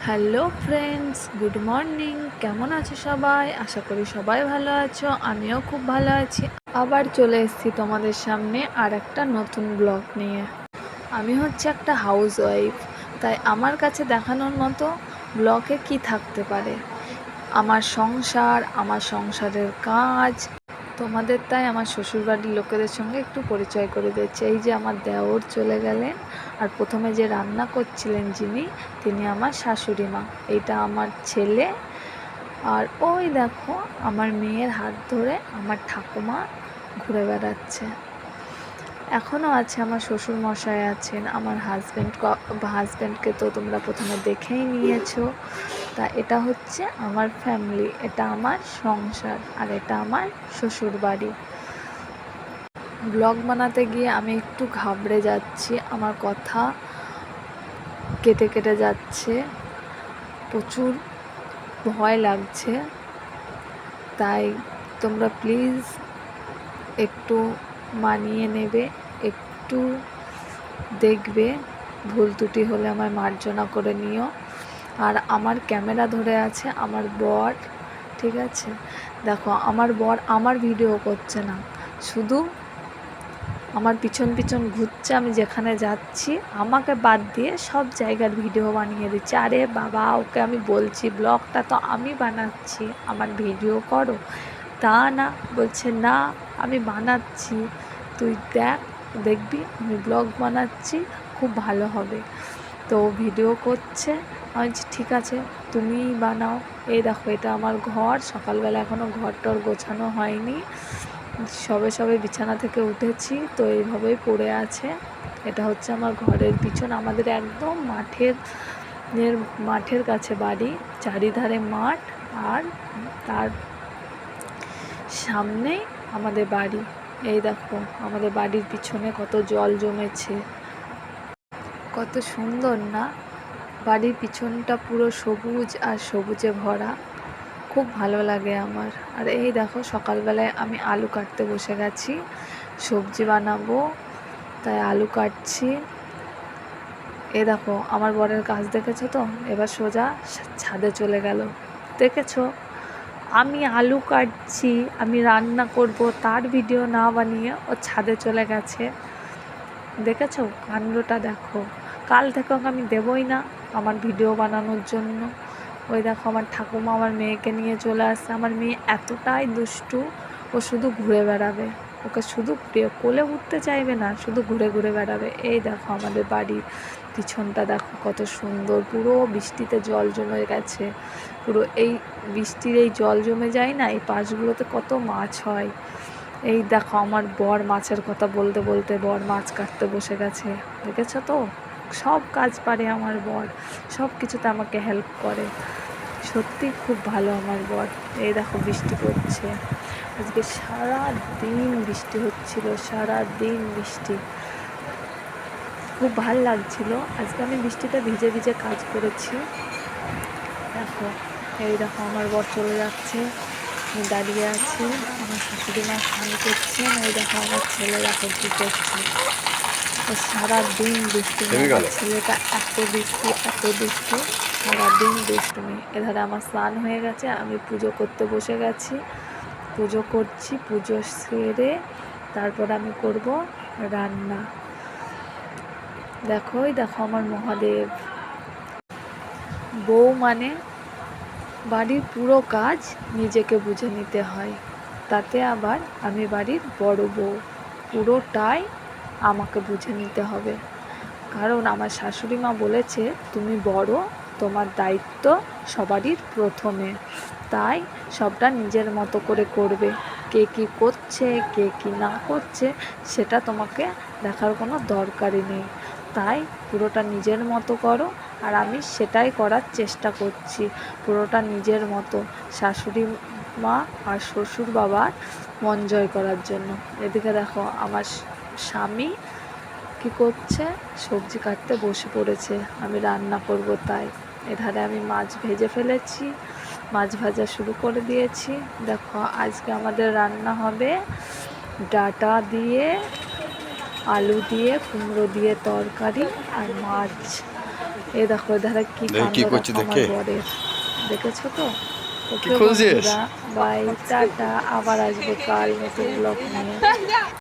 Hello friends, good morning. কেমন আছো সবাই? আশা করি সবাই ভালো আছো, আমিও খুব ভালো আছি। আবার চলে এসেছি তোমাদের সামনে আর একটা নতুন ব্লগ নিয়ে। আমি হচ্ছে একটা হাউস ওয়াইফ, তাই আমার কাছে দেখানোর মতো ব্লগে কি থাকতে পারে? আমার সংসার, আমার সংসারের কাজ। তোমাদের তাই আমার শ্বশুরবাড়ির লোকেদের সঙ্গে একটু পরিচয় করে দিচ্ছে। এই যে আমার দেওর চলে গেলেন, আর প্রথমে যে রান্না করছিলেন যিনি, তিনি আমার শাশুড়ি মা। এইটা আমার ছেলে। আর ওই দেখো আমার মেয়ের হাত ধরে আমার ঠাকুমা ঘুরে বেড়াচ্ছে। এখনও আছে আমার শ্বশুর মশাই আছেন, আমার হাজব্যান্ডকে তো তোমরা প্রথমে দেখেই নিয়েছো। তা এটা হচ্ছে আমার ফ্যামিলি, এটা আমার সংসার, আর এটা আমার শ্বশুর বাড়ি। ব্লগ বানাতে গিয়ে আমি একটু ঘাবড়ে যাচ্ছি, আমার কথা কেটে কেটে যাচ্ছে, প্রচুর ভয় লাগছে। তাই তোমরা প্লিজ একটু মানিয়ে নেবে, একটু দেখবে, ভুল ত্রুটি হলে আমায় মার্জনা করে নিও। আর আমার ক্যামেরা ধরে আছে আমার বর, ঠিক আছে? দেখো আমার বর আমার ভিডিও করছে না, শুধু আমার পিছন পিছন ঘুরছে। আমি যেখানে যাচ্ছি আমাকে বাদ দিয়ে সব জায়গার ভিডিও বানিয়ে দিচ্ছে। আরে বাবা, ওকে আমি বলছি ব্লগটা তো আমি বানাচ্ছি, আমার ভিডিও করো। তা না, বলছে না আমি বানাচ্ছি, তুই দেখবি আমি ব্লগ বানাচ্ছি, খুব ভালো হবে। তো ভিডিও করছে, আমি বলছি ঠিক আছে তুমিই বানাও। এই দেখো এটা আমার ঘর, সকালবেলা এখনও ঘর টর গোছানো হয়নি, সবে সবে বিছানা থেকে উঠেছি, তো এইভাবেই পড়ে আছে। এটা হচ্ছে আমার ঘরের পিছন, আমাদের একদম মাঠের কাছে বাড়ি, চারিধারে মাঠ, আর তার সামনেই আমাদের বাড়ি। এই দেখো আমাদের বাড়ির পিছনে কত জল জমেছে, কত সুন্দর না? বাড়ির পিছনটা পুরো সবুজ আর সবুজে ভরা, খুব ভালো লাগে আমার। আর এই দেখো সকালবেলায় আমি আলু কাটতে বসে গেছি, সবজি বানাবো, তাই আলু কাটছি। এ দেখো আমার বরের কাজ দেখেছো তো? এবার সোজা ছাদে চলে গেল, দেখেছো? আমি আলু কাটছি, আমি রান্না করব, তার ভিডিও না বানিয়ে ও ছাদে চলে গেছে। দেখেছো কাণ্ডটা? দেখো কাল থেকে ওকে আমি দেবই না আমার ভিডিও বানানোর জন্য। ওই দেখো আমার ঠাকুমা আমার মেয়েকে নিয়ে চলে আসছে। আমার মেয়ে এতটাই দুষ্টু, ও শুধু ঘুরে বেড়াবে, ওকে শুধু কোলে উঠতে চাইবে না, শুধু ঘুরে ঘুরে বেড়াবে। এই দেখো আমাদের বাড়ির পিছনটা দেখো কত সুন্দর, পুরো বৃষ্টিতে জল জমে গেছে। পুরো এই বৃষ্টির এই জল জমে যায় না, এই পাশগুলোতে কত মাছ হয়। এই দেখো আমার বর মাছের কথা বলতে বলতে বর মাছ কাটতে বসে গেছে, দেখেছো তো? সব কাজ পারে আমার বর, সব কিছুতে আমাকে হেল্প করে, সত্যি খুব ভালো আমার বর। এই দেখো বৃষ্টি পড়ছে, আজকে সারা দিন বৃষ্টি হচ্ছিল, সারা দিন বৃষ্টি, খুব ভাল লাগছিল। আজকে আমি বৃষ্টিতে ভিজে ভিজে কাজ করেছি। দেখো এই দেখো আমার বর চলে যাচ্ছে, আমি দাঁড়িয়ে আছি, আমার শাশুড়ি মা স্নান করছেন। এই দেখো আমার ছেলে দেখো কী করছে, ও সারাদিন দুষ্টুমি, আমার ছেলেটা এত দুষ্টু, সারাদিন দুষ্টুমি। এধারে আমার স্নান হয়ে গেছে, আমি পুজো করতে বসে গেছি, পুজো করছি, পুজো সেরে তারপর আমি করব রান্না। দেখো আমার মহাদেব। বউ মানে বাড়ির পুরো কাজ নিজেকে বুঝে নিতে হয়, তাতে আবার আমি বাড়ির বড় বউ, পুরোটাই আমাকে বুঝে নিতে হবে। কারণ আমার শাশুড়ি মা বলেছে তুমি বড়, তোমার দায়িত্ব সবারই প্রথমে, তাই সবটা নিজের মতো করে করবে। কে কী করছে, কে কী না করছে, সেটা তোমাকে দেখার কোনো দরকারই নেই। তাই পুরোটা নিজের মতো করো, আর আমি সেটাই করার চেষ্টা করছি, পুরোটা নিজের মতো, শাশুড়ি মা আর শ্বশুর বাবার মন জয় করার জন্য। এদিকে দেখো আমার স্বামী কী করছে, সবজি কাটতে বসে পড়েছে, আমি রান্না করব তাই। এধারে আমি মাছ ভেজে ফেলেছি, মাছ ভাজা শুরু করে দিয়েছি। দেখো আজকে আমাদের রান্না হবে ডাঁটা দিয়ে, আলু দিয়ে, কুমড়ো দিয়ে তরকারি, আর মাছ। এই দেখো ধারা কি কাণ্ড কি দেখো করছে আমার দেখে বরের, দেখেছো তো? কি ওকে খুঁজছিস? বন্ধুরা, বাই টাটা, আবার আসবো কাল নতুন ব্লগ নিয়ে।